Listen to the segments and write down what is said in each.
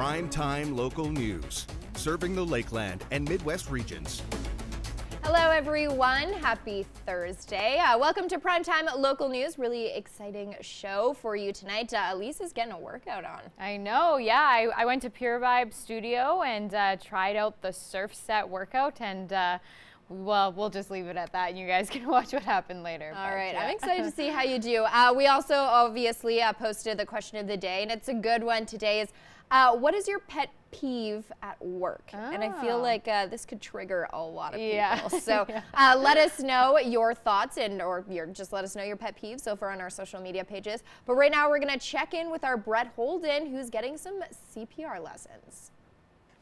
Primetime Local News, serving the Lakeland and Midwest regions. Hello everyone, happy Thursday. Welcome to Primetime Local News. Really exciting show for you tonight. Lisa's getting a workout on. I know, yeah. I went to Pure Vibe Studio and tried out the surf set workout, and well, we'll just leave it at that. You guys can watch what happened later. All right, I'm excited to see how you do. We also obviously posted the question of the day, and it's a good one today. Is what is your pet peeve at work? And I feel like this could trigger a lot of people. Yeah. So let us know your thoughts or just let us know your pet peeves over on our social media pages. But right now we're going to check in with our Brett Holden, who's getting some CPR lessons.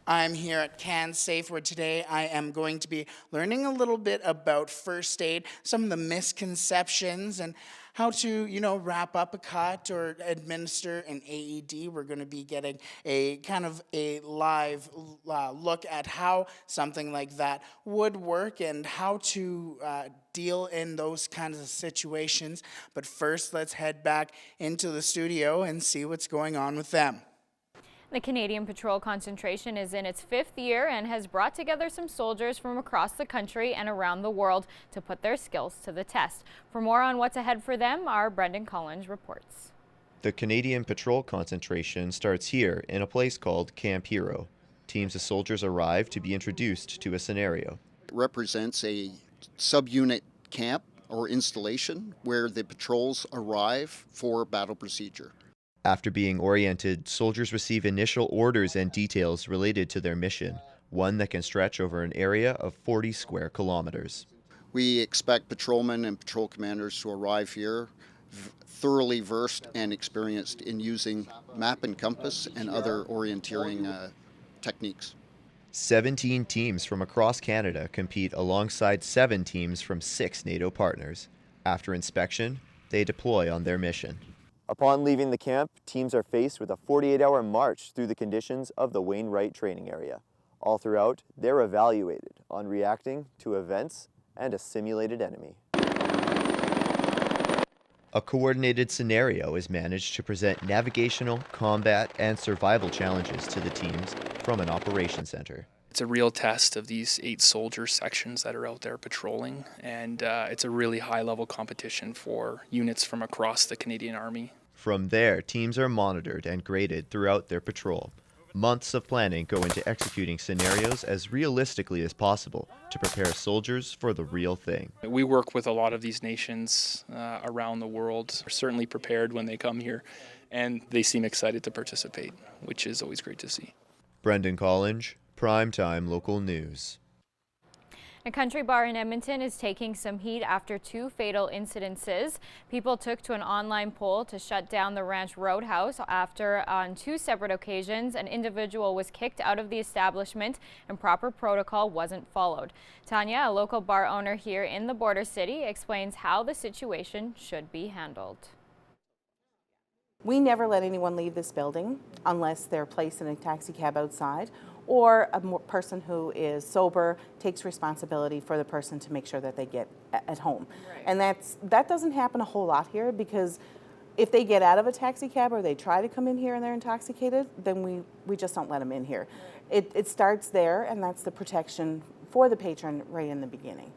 I'm here at CanSafe, where today I am going to be learning a little bit about first aid, some of the misconceptions, and how to, wrap up a cut or administer an AED. We're going to be getting a kind of a live look at how something like that would work and how to deal in those kinds of situations. But first, let's head back into the studio and see what's going on with them. The Canadian Patrol Concentration is in its 5th year and has brought together some soldiers from across the country and around the world to put their skills to the test. For more on what's ahead for them, our Brendan Collins reports. The Canadian Patrol Concentration starts here in a place called Camp Hero. Teams of soldiers arrive to be introduced to a scenario. It represents a subunit camp or installation where the patrols arrive for battle procedure. After being oriented, soldiers receive initial orders and details related to their mission, one that can stretch over an area of 40 square kilometers. We expect patrolmen and patrol commanders to arrive here thoroughly versed and experienced in using map and compass and other orienteering techniques. 17 teams from across Canada compete alongside 7 teams from 6 NATO partners. After inspection, they deploy on their mission. Upon leaving the camp, teams are faced with a 48-hour march through the conditions of the Wainwright training area. All throughout, they're evaluated on reacting to events and a simulated enemy. A coordinated scenario is managed to present navigational, combat, and survival challenges to the teams from an operations center. It's a real test of these 8 soldier sections that are out there patrolling, and it's a really high-level competition for units from across the Canadian Army. From there, teams are monitored and graded throughout their patrol. Months of planning go into executing scenarios as realistically as possible to prepare soldiers for the real thing. We work with a lot of these nations around the world. They're certainly prepared when they come here, and they seem excited to participate, which is always great to see. Brendan Collins, Primetime Local News. A country bar in Edmonton is taking some heat after 2 fatal incidences. People took to an online poll to shut down the Ranch Roadhouse after, on 2 separate occasions, an individual was kicked out of the establishment and proper protocol wasn't followed. Tanya, a local bar owner here in the border city, explains how the situation should be handled. We never let anyone leave this building unless they're placed in a taxi cab outside, or a person who is sober takes responsibility for the person to make sure that they get at home. Right. And that doesn't happen a whole lot here, because if they get out of a taxi cab or they try to come in here and they're intoxicated, then we just don't let them in here. Right. It starts there, and that's the protection for the patron right in the beginning.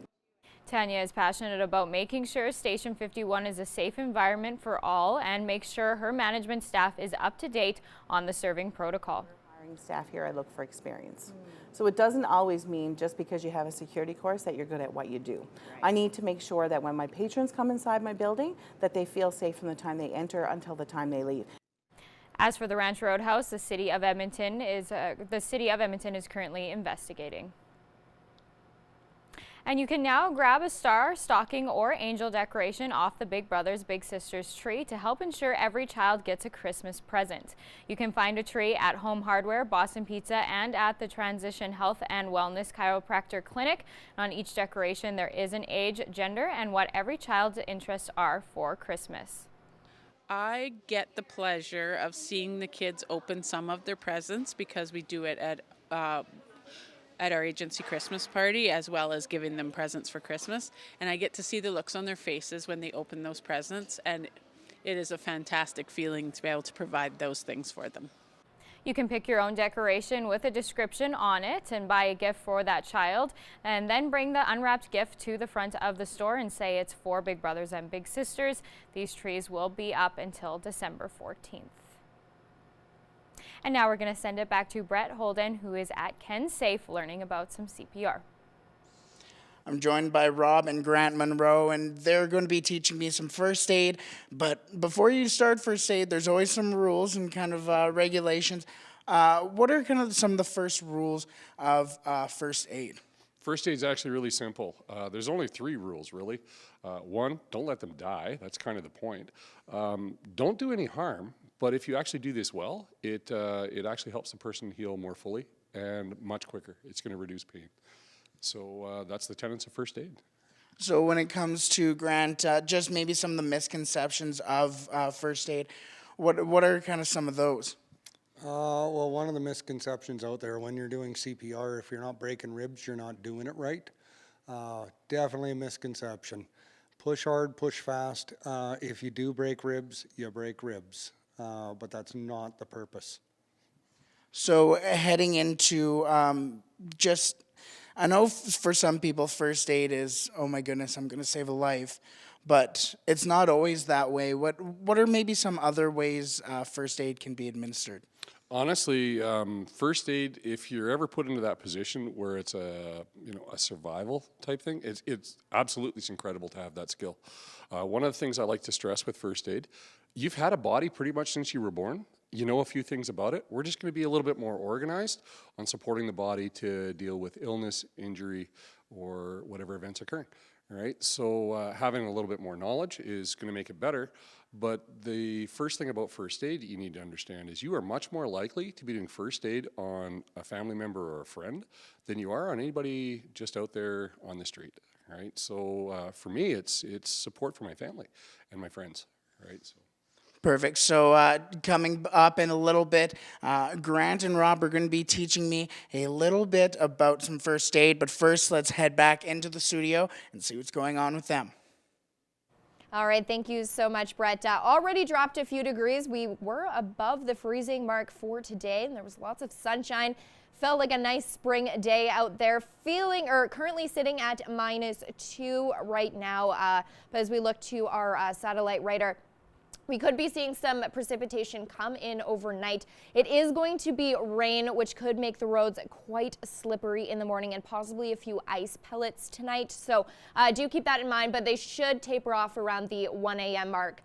Tanya is passionate about making sure Station 51 is a safe environment for all and makes sure her management staff is up to date on the serving protocol. Staff here, I look for experience. So it doesn't always mean just because you have a security course that you're good at what you do. Right. I need to make sure that when my patrons come inside my building, that they feel safe from the time they enter until the time they leave. As for the Ranch Roadhouse, the City of Edmonton is currently investigating. And you can now grab a star, stocking, or angel decoration off the Big Brothers Big Sisters tree to help ensure every child gets a Christmas present. You can find a tree at Home Hardware, Boston Pizza, and at the Transition Health and Wellness Chiropractor Clinic. On each decoration, there is an age, gender, and what every child's interests are for Christmas. I get the pleasure of seeing the kids open some of their presents because we do it at our agency Christmas party, as well as giving them presents for Christmas. And I get to see the looks on their faces when they open those presents, and it is a fantastic feeling to be able to provide those things for them. You can pick your own decoration with a description on it and buy a gift for that child, and then bring the unwrapped gift to the front of the store and say it's for Big Brothers and Big Sisters. These trees will be up until December 14th. And now we're going to send it back to Brett Holden, who is at Ken Safe learning about some CPR. I'm joined by Rob and Grant Monroe, and they're going to be teaching me some first aid. But before you start first aid, there's always some rules and kind of regulations. What are kind of some of the first rules of first aid? First aid is actually really simple. There's only 3 rules, really. 1, don't let them die. That's kind of the point. Don't do any harm, but if you actually do this well, it actually helps the person heal more fully and much quicker. It's going to reduce pain. So that's the tenets of first aid. So when it comes to Grant, just maybe some of the misconceptions of first aid, what are kind of some of those? Well, one of the misconceptions out there when you're doing CPR, if you're not breaking ribs, you're not doing it right. Definitely a misconception. Push hard, push fast. If you do break ribs, you break ribs. But that's not the purpose. So heading into I know for some people first aid is, oh my goodness, I'm going to save a life. But it's not always that way. What are maybe some other ways first aid can be administered? Honestly, first aid, if you're ever put into that position where it's a survival type thing, it's absolutely incredible to have that skill. One of the things I like to stress with first aid, you've had a body pretty much since you were born. You know a few things about it. We're just going to be a little bit more organized on supporting the body to deal with illness, injury, or whatever events occurring. All right, so having a little bit more knowledge is going to make it better. But the first thing about first aid you need to understand is you are much more likely to be doing first aid on a family member or a friend than you are on anybody just out there on the street. Right, so for me, it's support for my family and my friends. Right, so. Perfect. So coming up in a little bit, Grant and Rob are going to be teaching me a little bit about some first aid. But first, let's head back into the studio and see what's going on with them. All right, thank you so much, Brett. Already dropped a few degrees. We were above the freezing mark for today, and there was lots of sunshine. Felt like a nice spring day out there, currently sitting at -2 right now. But as we look to our satellite radar, we could be seeing some precipitation come in overnight. It is going to be rain, which could make the roads quite slippery in the morning and possibly a few ice pellets tonight. So do keep that in mind, but they should taper off around the 1 a.m. mark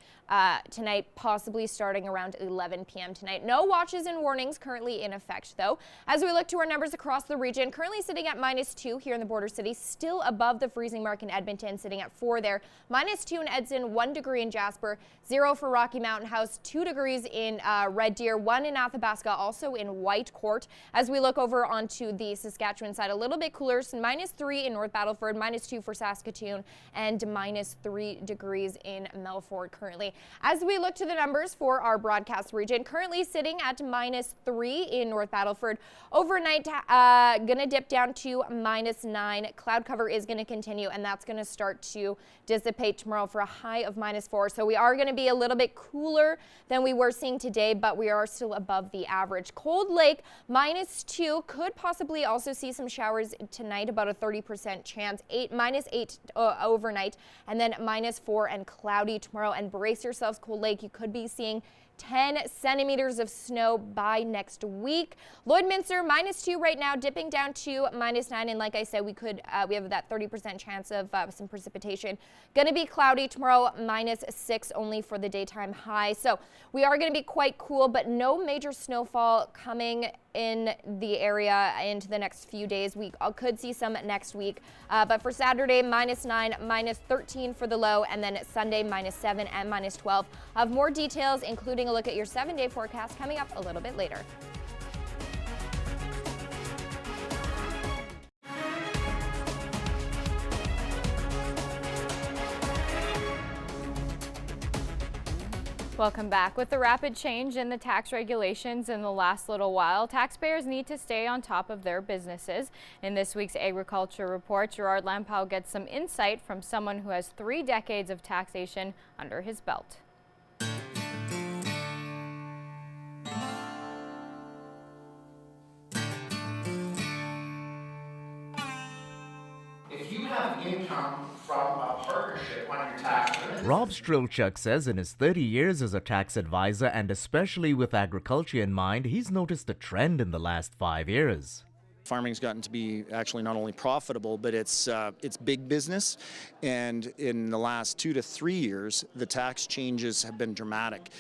tonight, possibly starting around 11 p.m. tonight. No watches and warnings currently in effect, though. As we look to our numbers across the region, currently sitting at -2 here in the border city, still above the freezing mark in Edmonton, sitting at 4 there. -2 in Edson, 1 degree in Jasper, 0 for Rocky Mountain House, 2 degrees in Red Deer, 1 in Athabasca, also in Whitecourt. As we look over onto the Saskatchewan side, a little bit cooler, so -3 in North Battleford, -2 for Saskatoon, and -3 degrees in Melfort currently. As we look to the numbers for our broadcast region, currently sitting at -3 in North Battleford. Overnight, gonna dip down to -9. Cloud cover is gonna continue, and that's gonna start to dissipate tomorrow for a high of -4. So we are gonna be a little bit cooler than we were seeing today, but we are still above the average. Cold Lake, -2. Could possibly also see some showers tonight, about a 30% chance. -8 overnight, and then -4 and cloudy tomorrow. And brace yourselves, Cold Lake, you could be seeing 10 centimeters of snow by next week. Lloydminster, -2 right now, dipping down to -9. And like I said, we have that 30% chance of some precipitation. Going to be cloudy tomorrow, -6 only for the daytime high. So we are going to be quite cool, but no major snowfall coming in the area into the next few days. We could see some next week. But for Saturday, -9, -13 for the low, and then Sunday, -7 and -12. I'll have more details, including a look at your 7-day forecast, coming up a little bit later. Welcome back. With the rapid change in the tax regulations in the last little while, taxpayers need to stay on top of their businesses. In this week's Agriculture Report, Gerard Lampow gets some insight from someone who has 3 decades of taxation under his belt. income from a partnership on your tax return. Rob Strilchuk says in his 30 years as a tax advisor, and especially with agriculture in mind, he's noticed a trend in the last 5 years. Farming's gotten to be actually not only profitable, but it's big business. And in the last 2 to 3 years, the tax changes have been dramatic.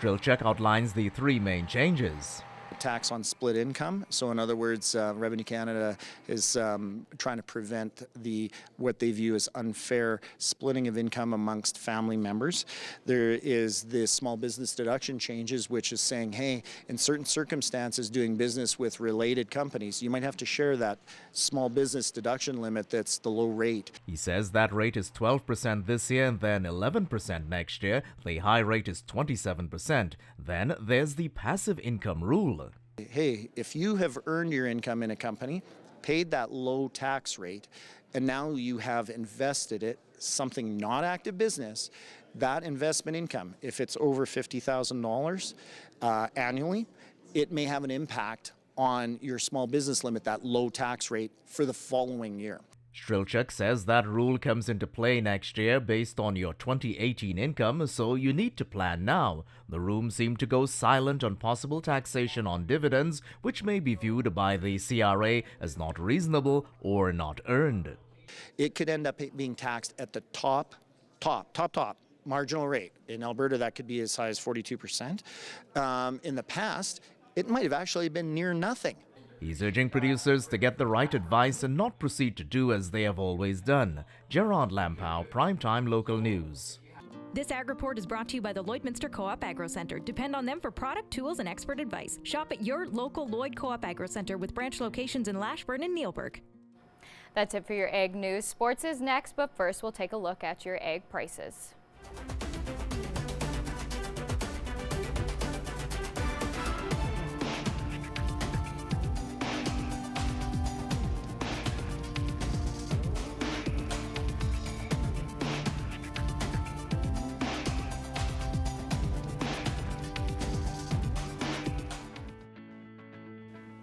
Strilchuk outlines the 3 main changes. Tax on split income. So in other words, Revenue Canada is trying to prevent what they view as unfair splitting of income amongst family members. There is the small business deduction changes, which is saying, hey, in certain circumstances doing business with related companies, you might have to share that small business deduction limit that's the low rate. He says that rate is 12% this year and then 11% next year. The high rate is 27%. Then there's the passive income rule. Hey, if you have earned your income in a company, paid that low tax rate, and now you have invested it, something not active business, that investment income, if it's over $50,000 annually, it may have an impact on your small business limit, that low tax rate for the following year. Strilchuk says that rule comes into play next year based on your 2018 income, so you need to plan now. The room seemed to go silent on possible taxation on dividends, which may be viewed by the CRA as not reasonable or not earned. It could end up being taxed at the top marginal rate. In Alberta, that could be as high as 42%. In the past, it might have actually been near nothing. He's urging producers to get the right advice and not proceed to do as they have always done. Gerard Lampow, Primetime Local News. This Ag Report is brought to you by the Lloydminster Co-op Agro Centre. Depend on them for product, tools, and expert advice. Shop at your local Lloyd Co-op Agro Centre with branch locations in Lashburn and Neilburg. That's it for your ag news. Sports is next, but first we'll take a look at your ag prices.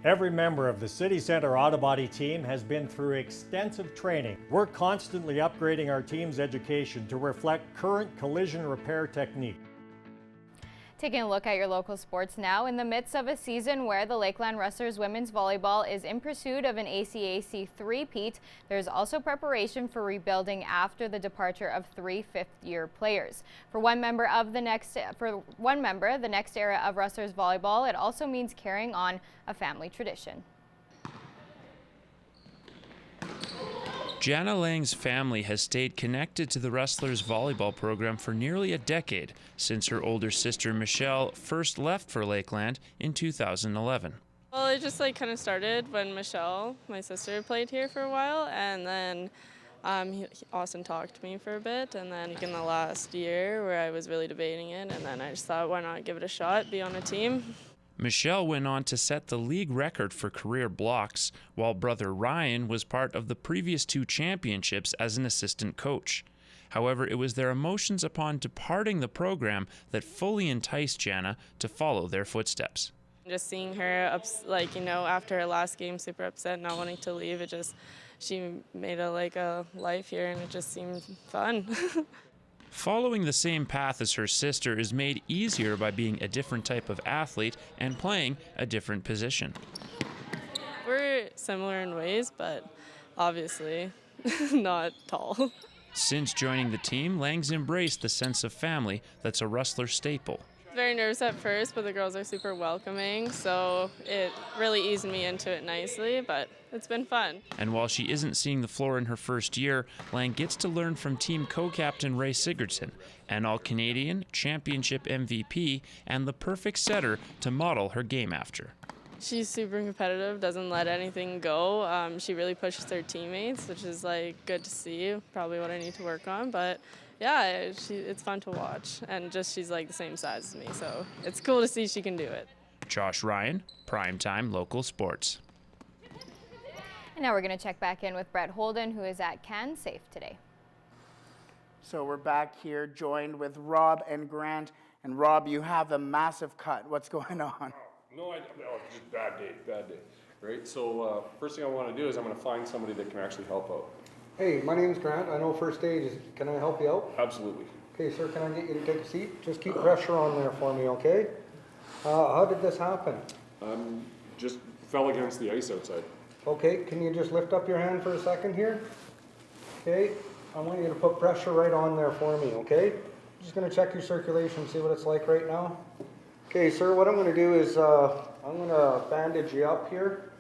Every member of the City Centre Auto Body team has been through extensive training. We're constantly upgrading our team's education to reflect current collision repair technique. Taking a look at your local sports now. In the midst of a season where the Lakeland Rustlers women's volleyball is in pursuit of an ACAC three-peat, there's also preparation for rebuilding after the departure of 3 fifth-year players. For one member, the next era of Rustlers volleyball, it also means carrying on a family tradition. Jana Lang's family has stayed connected to the Rustlers volleyball program for nearly a decade, since her older sister Michelle first left for Lakeland in 2011. Well, it just kind of started when Michelle, my sister, played here for a while, and then Austin talked to me for a bit, and then in the last year where I was really debating it, and then I just thought, why not give it a shot, be on a team. Michelle went on to set the league record for career blocks, while brother Ryan was part of the previous 2 championships as an assistant coach. However, it was their emotions upon departing the program that fully enticed Jana to follow their footsteps. Just seeing her, after her last game, super upset, not wanting to leave, she made a life here, and it just seemed fun. Following the same path as her sister is made easier by being a different type of athlete and playing a different position. We're similar in ways, but obviously not tall. Since joining the team, Lang's embraced the sense of family that's a Rustler staple. Very nervous at first, but the girls are super welcoming, so it really eased me into it nicely, but it's been fun. And while she isn't seeing the floor in her first year, Lang gets to learn from team co-captain Ray Sigurdsson, an All-Canadian, championship MVP, and the perfect setter to model her game after. She's super competitive, doesn't let anything go. She really pushes her teammates, which is good to see, probably what I need to work on, but yeah, it's fun to watch, and she's the same size as me, so it's cool to see she can do it. Josh Ryan, Primetime Local Sports. And now we're going to check back in with Brett Holden, who is at CanSafe today. So we're back here joined with Rob and Grant. And Rob, you have a massive cut. What's going on? No, just bad day, right? So first thing I want to do is I'm going to find somebody that can actually help out. Hey, my name's Grant. I know first aid is, can I help you out? Absolutely. Okay, sir, can I get you to take a seat? Just keep pressure on there for me, okay? How did this happen? Just fell against the ice outside. Okay, can you just lift up your hand for a second here? Okay, I want you to put pressure right on there for me, okay? Just gonna check your circulation, see what it's like right now. Okay, sir, what I'm gonna do is I'm gonna bandage you up here.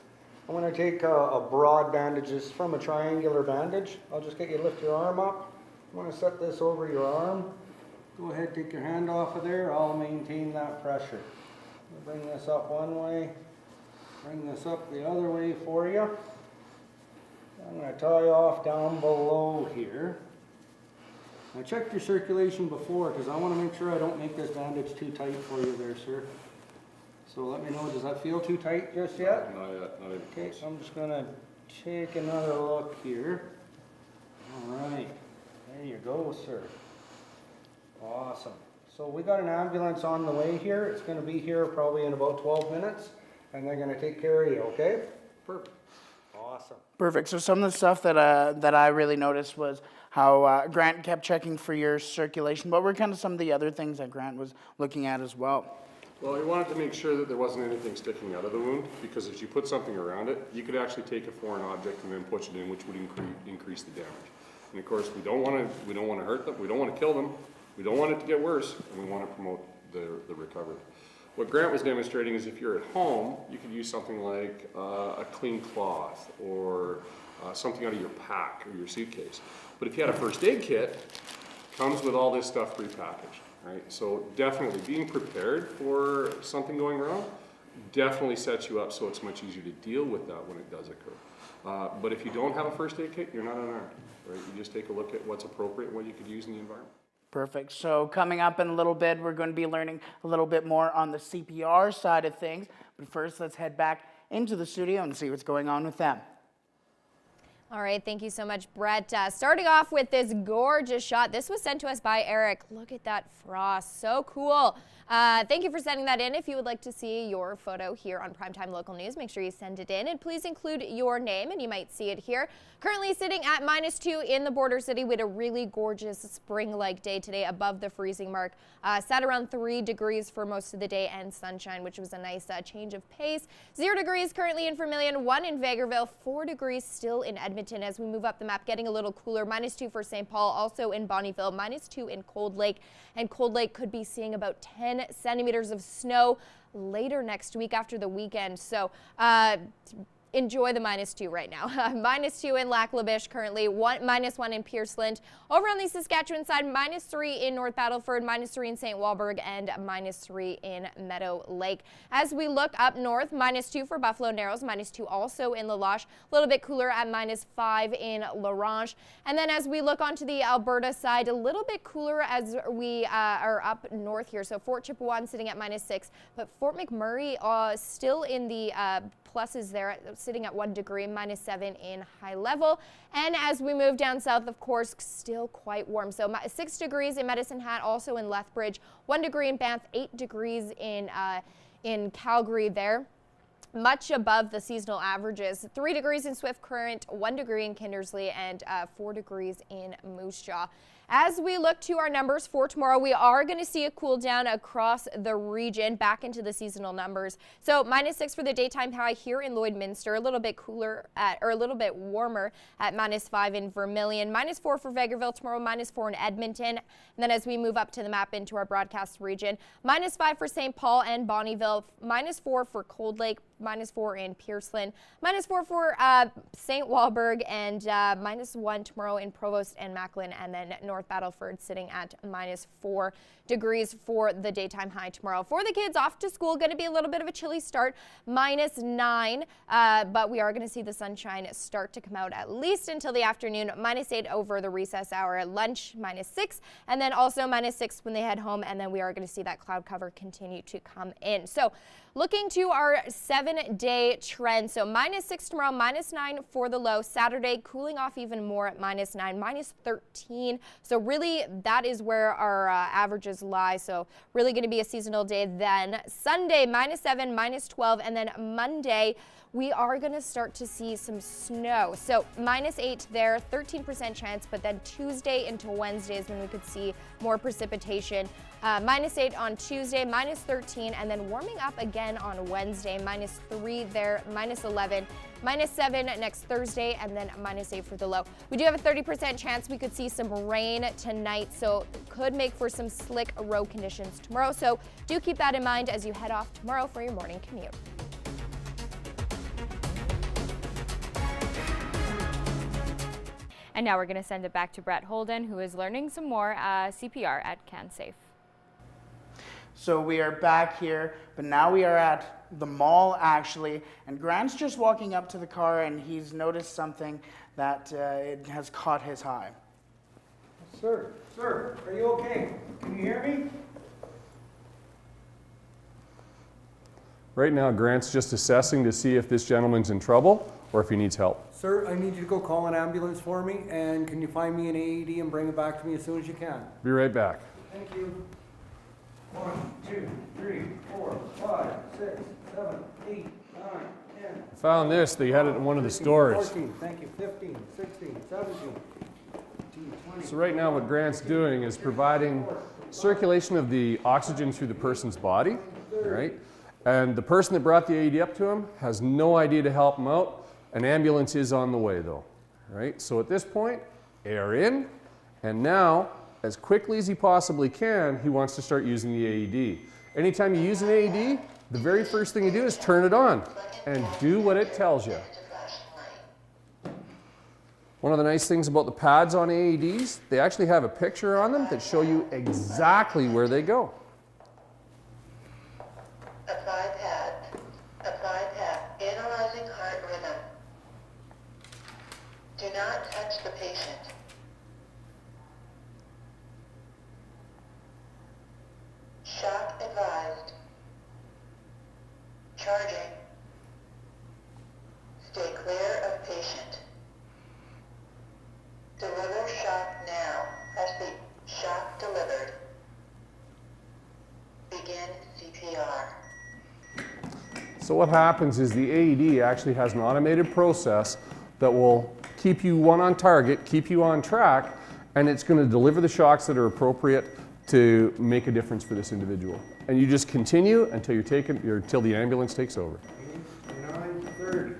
I'm gonna take a broad bandage, it's from a triangular bandage. I'll just get you to lift your arm up. I'm gonna set this over your arm. Go ahead, take your hand off of there. I'll maintain that pressure. Bring this up one way, bring this up the other way for you. I'm going to tie you off down below here. I checked your circulation before because I want to make sure I don't make this bandage too tight for you there, sir. So let me know, does that feel too tight just yet? Not yet, not even Okay, close. so I'm just going to take another look here. All right, there you go, sir. Awesome. So we got an ambulance on the way here. It's going to be here probably in about 12 minutes, and they're going to take care of you, okay? Perfect. Awesome. Perfect. So some of the stuff that I really noticed was how Grant kept checking for your circulation. What were kind of some of the other things that Grant was looking at as well? Well, we wanted to make sure that there wasn't anything sticking out of the wound, because if you put something around it, you could actually take a foreign object and then push it in, which would increase the damage. And of course, we don't want to hurt them. We don't want to kill them. We don't want it to get worse, and we want to promote the recovery. What Grant was demonstrating is if you're at home, you could use something like a clean cloth or something out of your pack or your suitcase. But if you had a first aid kit, it comes with all this stuff prepackaged, right? So definitely being prepared for something going wrong definitely sets you up so it's much easier to deal with that when it does occur. But if you don't have a first aid kit, you're not unarmed, right? You just take a look at what's appropriate and what you could use in the environment. Perfect. So coming up in a little bit, we're going to be learning a little bit more on the CPR side of things. But first, let's head back into the studio and see what's going on with them. All right, thank you so much, Brett. Starting off with this gorgeous shot. This was sent to us by Eric. Look at that frost, so cool. Thank you for sending that in. If you would like to see your photo here on Primetime Local News, make sure you send it in, and please include your name, and you might see it here. Currently sitting at -2 in the border city. We had a really gorgeous spring-like day today above the freezing mark. Sat around 3 degrees for most of the day and sunshine, which was a nice change of pace. 0 degrees currently in Vermilion, 1 in Vegreville, 4 degrees still in Edmonton. As we move up the map, getting a little cooler. -2 for St. Paul, also in Bonnyville, -2 in Cold Lake, and Cold Lake could be seeing about 10 centimeters of snow later next week after the weekend. So enjoy the -2 right now. -2 in Lac La Biche currently, -1 in Pierceland. Over on the Saskatchewan side, -3 in North Battleford, -3 in St. Walburg, and -3 in Meadow Lake. As we look up north, -2 for Buffalo Narrows, -2 also in La Loche, a little bit cooler at -5 in La Ronge. And then as we look onto the Alberta side, a little bit cooler as we are up north here. So Fort Chipewyan sitting at -6, but Fort McMurray still in the pluses there, sitting at 1 degree, -7 in High Level. And as we move down south, of course, still quite warm. So 6 degrees in Medicine Hat, also in Lethbridge, 1 degree in Banff, 8 degrees in Calgary there. Much above the seasonal averages. 3 degrees in Swift Current, 1 degree in Kindersley, and 4 degrees in Moose Jaw. As we look to our numbers for tomorrow, we are going to see a cool down across the region back into the seasonal numbers. So -6 for the daytime high here in Lloydminster, a little bit cooler or a little bit warmer at -5 in Vermilion, -4 for Vegreville tomorrow, -4 in Edmonton. And then as we move up to the map into our broadcast region, -5 for St. Paul and Bonnyville, -4 for Cold Lake, -4 in Pierceland, -4 for St. Walburg, and -1 tomorrow in Provost and Macklin, and then North Battleford sitting at -4 degrees for the daytime high tomorrow. For the kids off to school, going to be a little bit of a chilly start, -9, but we are going to see the sunshine start to come out at least until the afternoon, -8 over the recess hour, lunch -6, and then also -6 when they head home, and then we are going to see that cloud cover continue to come in. So Looking to our 7-day trend, so -6 tomorrow, -9 for the low. Saturday cooling off even more at -9, -13. So really that is where our averages lie. So really going to be a seasonal day then. Sunday -7, -12, and then Monday we are going to start to see some snow. So -8 there, 13% chance, but then Tuesday into Wednesday is when we could see more precipitation. -8 on Tuesday, -13, and then warming up again on Wednesday, -3 there, -11, -7 next Thursday, and then -8 for the low. We do have a 30% chance we could see some rain tonight, so could make for some slick road conditions tomorrow. So do keep that in mind as you head off tomorrow for your morning commute. And now we're going to send it back to Brett Holden, who is learning some more CPR at CanSafe. So we are back here, but now we are at the mall actually, and Grant's just walking up to the car and he's noticed something that it has caught his eye. Sir, are you okay? Can you hear me? Right now, Grant's just assessing to see if this gentleman's in trouble or if he needs help. Sir, I need you to go call an ambulance for me, and can you find me an AED and bring it back to me as soon as you can? Be right back. Thank you. 1, 2, 3, 4, 5, 6, 7, 8, 9, 10. I found this. They had it in one of the 13, stores. 14, thank you. 15, 16, 17, 18, 20. So right now what Grant's doing is providing circulation of the oxygen through the person's body, right? And the person that brought the AED up to him has no idea to help him out. An ambulance is on the way though, right? So at this point, air in, and now, as quickly as he possibly can, he wants to start using the AED. Anytime you use an AED, the very first thing you do is turn it on and do what it tells you. One of the nice things about the pads on AEDs, they actually have a picture on them that show you exactly where they go. Apply pad. Apply pad. Analyzing heart rhythm. Do not touch the patient. Shock advised. Charging. Stay clear of patient. Deliver shock now. Press the shock delivered. Begin CPR. So what happens is the AED actually has an automated process that will keep you on target, keep you on track, and it's going to deliver the shocks that are appropriate to make a difference for this individual. And you just continue until until the ambulance takes over. 9:30.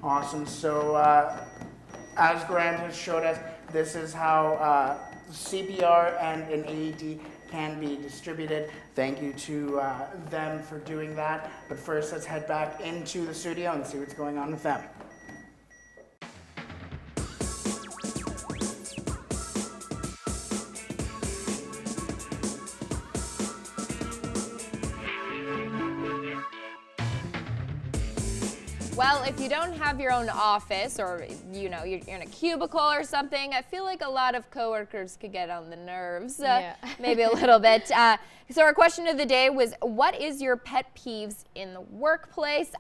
Awesome. So as Grant has showed us, this is how CPR and an AED can be distributed. Thank you to them for doing that. But first, let's head back into the studio and see what's going on with them. Well, if you don't have your own office or, you know, you're in a cubicle or something, I feel like a lot of coworkers could get on the nerves, maybe a little bit. So our question of the day was, what is your pet peeves in the workplace?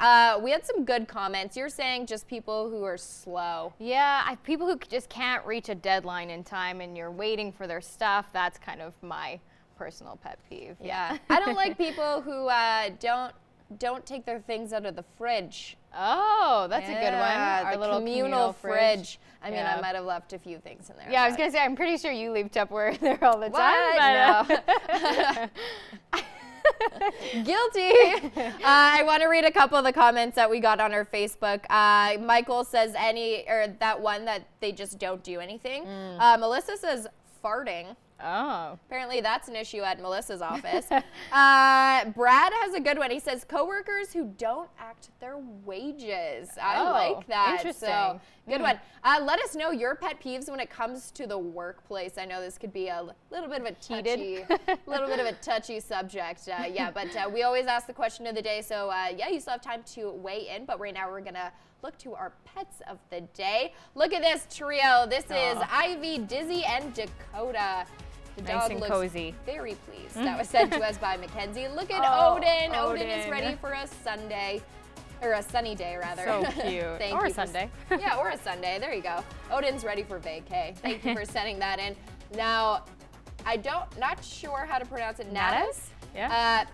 We had some good comments. You're saying just people who are slow. Yeah, people who just can't reach a deadline in time and you're waiting for their stuff. That's kind of my personal pet peeve. Yeah. I don't like people who don't take their things out of the fridge. Oh, that's a good one. Our The little communal fridge. I mean, Yeah. I might have left a few things in there. Yeah, I was gonna say, I'm pretty sure you leave Tupperware there all the time. What? No. Guilty. I want to read a couple of the comments that we got on our Facebook. Michael says that one that they just don't do anything. Melissa says farting. Oh. Apparently that's an issue at Melissa's office. Brad has a good one. He says coworkers who don't act their wages. I like that. Interesting. So, good one. Let us know your pet peeves when it comes to the workplace. I know this could be a little bit of a touchy subject. But we always ask the question of the day. So you still have time to weigh in. But right now we're gonna look to our pets of the day. Look at this trio. This is Ivy, Dizzy, and Dakota. The Nice dog and looks cozy. very pleased. That was sent to us by Mackenzie. Look at Odin. Odin is ready for a Sunday. Or a sunny day, rather. So cute. Thank Or you a Sunday. Yeah, or a Sunday. There you go. Odin's ready for vacay. Thank you for sending that in. Now, not sure how to pronounce it. Nadas? Yeah.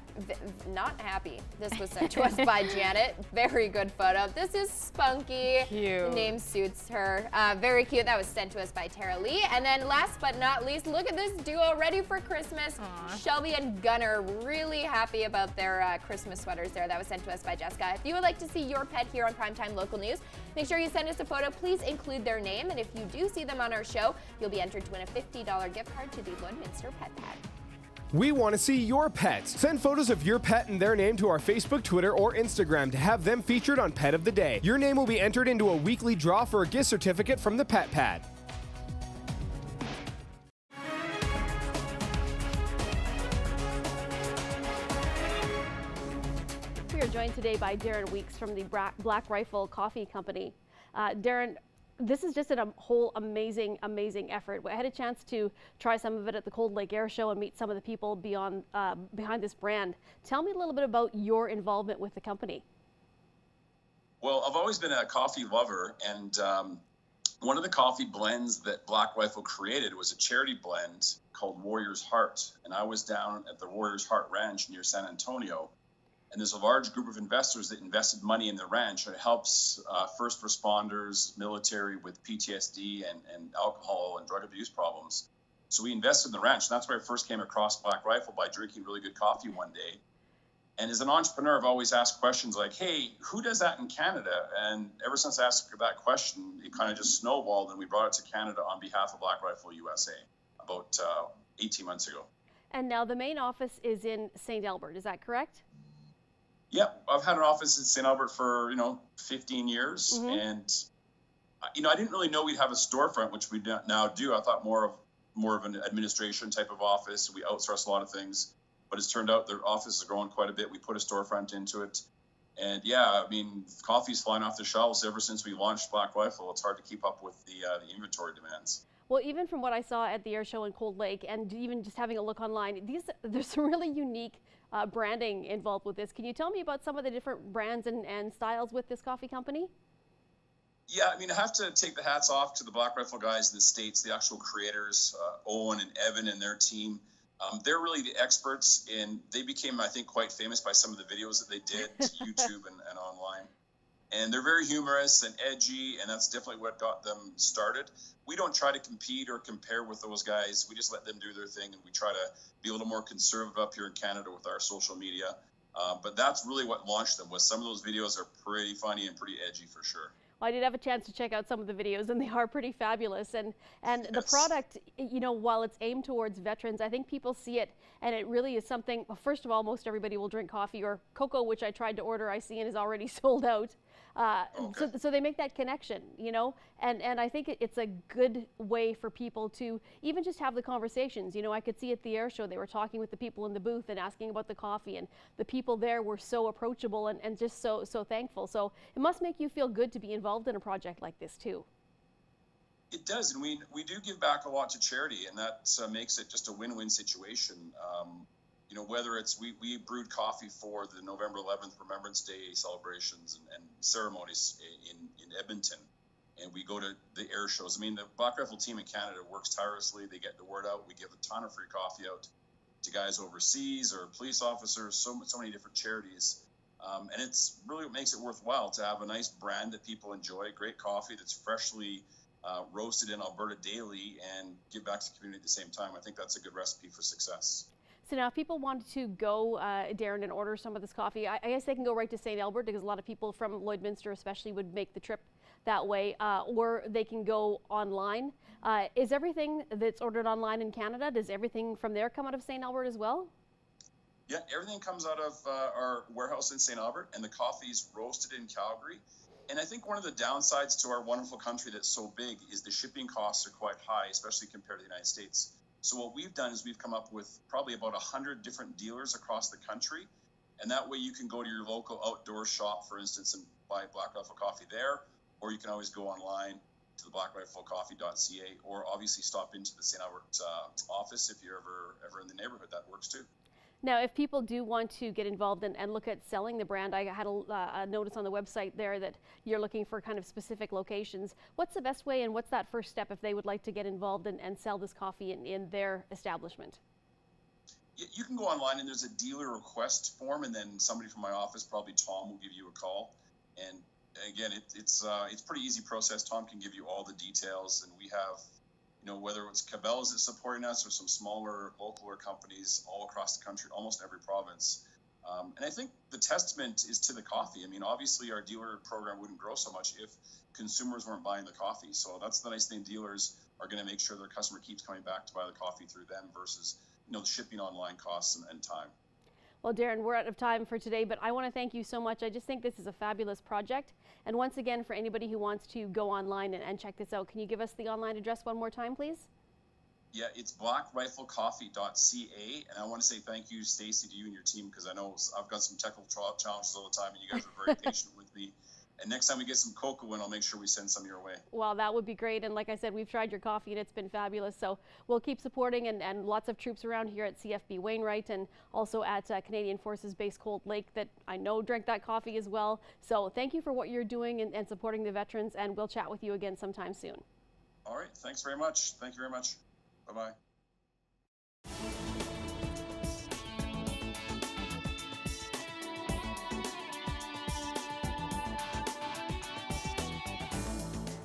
Not happy. This was sent to us by Janet. Very good photo. This is Spunky. Cute. The name suits her. Very cute. That was sent to us by Tara Lee. And then last but not least, look at this duo ready for Christmas. Aww. Shelby and Gunnar, really happy about their Christmas sweaters there. That was sent to us by Jessica. If you would like to see your pet here on Primetime Local News, make sure you send us a photo. Please include their name. And if you do see them on our show, you'll be entered to win a $50 gift card to the Lloydminster Pet Pad. We want to see your pets. Send photos of your pet and their name to our Facebook, Twitter, or Instagram to have them featured on Pet of the Day. Your name will be entered into a weekly draw for a gift certificate from the Pet Pad. We are joined today by Darren Weeks from the Black Rifle Coffee Company. Darren, this is just a whole amazing effort. I had a chance to try some of it at the Cold Lake Air Show and meet some of the people behind this brand. Tell me a little bit about your involvement with the company. Well, I've always been a coffee lover, and one of the coffee blends that Black Rifle created was a charity blend called Warrior's Heart. And I was down at the Warrior's Heart Ranch near San Antonio. And there's a large group of investors that invested money in the ranch, and it helps first responders, military with PTSD and alcohol and drug abuse problems. So we invested in the ranch, and that's where I first came across Black Rifle, by drinking really good coffee one day. And as an entrepreneur, I've always asked questions like, hey, who does that in Canada? And ever since I asked that question, it kind of just snowballed, and we brought it to Canada on behalf of Black Rifle USA about 18 months ago. And now the main office is in St. Albert, is that correct? Yep, I've had an office in St. Albert for 15 years, and I didn't really know we'd have a storefront, which we now do. I thought more of an administration type of office. We outsource a lot of things, but it's turned out their office is growing quite a bit. We put a storefront into it, and coffee's flying off the shelves ever since we launched Black Rifle. It's hard to keep up with the inventory demands. Well, even from what I saw at the air show in Cold Lake, and even just having a look online, there's some really unique branding involved with this. Can you tell me about some of the different brands and styles with this coffee company? Yeah, I have to take the hats off to the Black Rifle guys in the States, the actual creators, Owen and Evan and their team. They're really the experts, and they became, I think, quite famous by some of the videos that they did to YouTube and online. And they're very humorous and edgy, and that's definitely what got them started. We don't try to compete or compare with those guys. We just let them do their thing, and we try to be a little more conservative up here in Canada with our social media. But that's really what launched them. Some of those videos are pretty funny and pretty edgy for sure. Well, I did have a chance to check out some of the videos, and they are pretty fabulous. And the product, while it's aimed towards veterans, I think people see it, and it really is something. Well, first of all, most everybody will drink coffee or cocoa, which I tried to order. I see and is already sold out. So they make that connection, and I think it's a good way for people to even just have the conversations. I could see at the air show they were talking with the people in the booth and asking about the coffee, and the people there were so approachable and just so thankful. So it must make you feel good to be involved in a project like this too. It does, and we do give back a lot to charity, and that makes it just a win-win situation. Whether it's we brewed coffee for the November 11th Remembrance Day celebrations and ceremonies in Edmonton, and we go to the air shows. The Black Rifle team in Canada works tirelessly. They get the word out. We give a ton of free coffee out to guys overseas or police officers, so many different charities. And it's really what makes it worthwhile to have a nice brand that people enjoy, great coffee that's freshly roasted in Alberta daily, and give back to the community at the same time. I think that's a good recipe for success. So now if people wanted to go, Darren, and order some of this coffee, I guess they can go right to St. Albert, because a lot of people from Lloydminster especially would make the trip that way, or they can go online. Is everything that's ordered online in Canada, does everything from there come out of St. Albert as well? Yeah, everything comes out of our warehouse in St. Albert, and the coffee's roasted in Calgary. And I think one of the downsides to our wonderful country that's so big is the shipping costs are quite high, especially compared to the United States. So what we've done is we've come up with probably about 100 different dealers across the country. And that way you can go to your local outdoor shop, for instance, and buy Black Rifle coffee there, or you can always go online to the blackriflecoffee.ca, or obviously stop into the St. Albert office if you're ever in the neighborhood. That works too. Now, if people do want to get involved and look at selling the brand, I had a notice on the website there that you're looking for kind of specific locations. What's the best way and what's that first step if they would like to get involved and sell this coffee in their establishment? You can go online and there's a dealer request form, and then somebody from my office, probably Tom, will give you a call. And again, it's pretty easy process. Tom can give you all the details, and we have, whether it's Cabela's that's supporting us or some smaller local companies all across the country, almost every province. And I think the testament is to the coffee. I mean, obviously our dealer program wouldn't grow so much if consumers weren't buying the coffee. So that's the nice thing. Dealers are going to make sure their customer keeps coming back to buy the coffee through them versus, the shipping online costs and time. Well, Darren, we're out of time for today, but I want to thank you so much. I just think this is a fabulous project. And once again, for anybody who wants to go online and check this out, can you give us the online address one more time, please? Yeah, it's blackriflecoffee.ca. And I want to say thank you, Stacey, to you and your team, because I know I've got some technical challenges all the time, and you guys are very patient with me. And next time we get some cocoa in, I'll make sure we send some your way. Well, that would be great. And like I said, we've tried your coffee and it's been fabulous. So we'll keep supporting and lots of troops around here at CFB Wainwright and also at Canadian Forces Base Cold Lake that I know drank that coffee as well. So thank you for what you're doing and supporting the veterans, and we'll chat with you again sometime soon. All right. Thanks very much. Thank you very much. Bye-bye.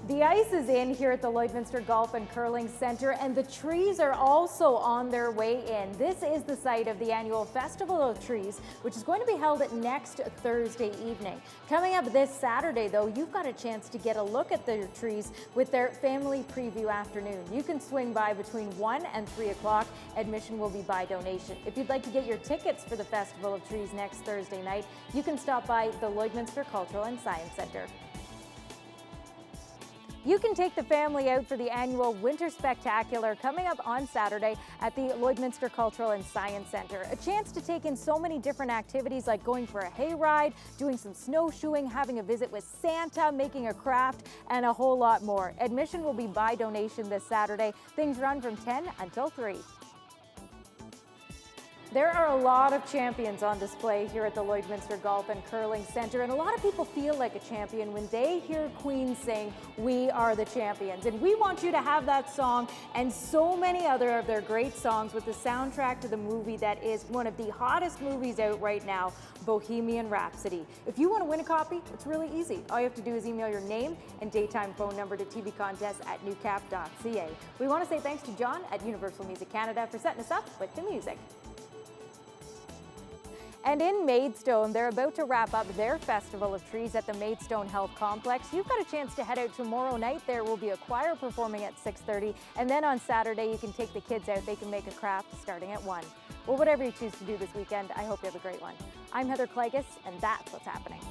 The ice is in here at the Lloydminster Golf and Curling Centre, and the trees are also on their way in. This is the site of the annual Festival of Trees, which is going to be held next Thursday evening. Coming up this Saturday, though, you've got a chance to get a look at the trees with their family preview afternoon. You can swing by between 1 and 3 o'clock. Admission will be by donation. If you'd like to get your tickets for the Festival of Trees next Thursday night, you can stop by the Lloydminster Cultural and Science Centre. You can take the family out for the annual Winter Spectacular coming up on Saturday at the Lloydminster Cultural and Science Centre. A chance to take in so many different activities like going for a hayride, doing some snowshoeing, having a visit with Santa, making a craft, and a whole lot more. Admission will be by donation this Saturday. Things run from 10 until 3. There are a lot of champions on display here at the Lloydminster Golf and Curling Centre, and a lot of people feel like a champion when they hear Queen sing, "We Are the Champions." And we want you to have that song and so many other of their great songs with the soundtrack to the movie that is one of the hottest movies out right now, Bohemian Rhapsody. If you want to win a copy, it's really easy. All you have to do is email your name and daytime phone number to tvcontest@newcap.ca. We want to say thanks to John at Universal Music Canada for setting us up with the music. And in Maidstone, they're about to wrap up their Festival of Trees at the Maidstone Health Complex. You've got a chance to head out tomorrow night. There will be a choir performing at 6:30. And then on Saturday, you can take the kids out. They can make a craft starting at 1. Well, whatever you choose to do this weekend, I hope you have a great one. I'm Heather Klegus, and that's what's happening.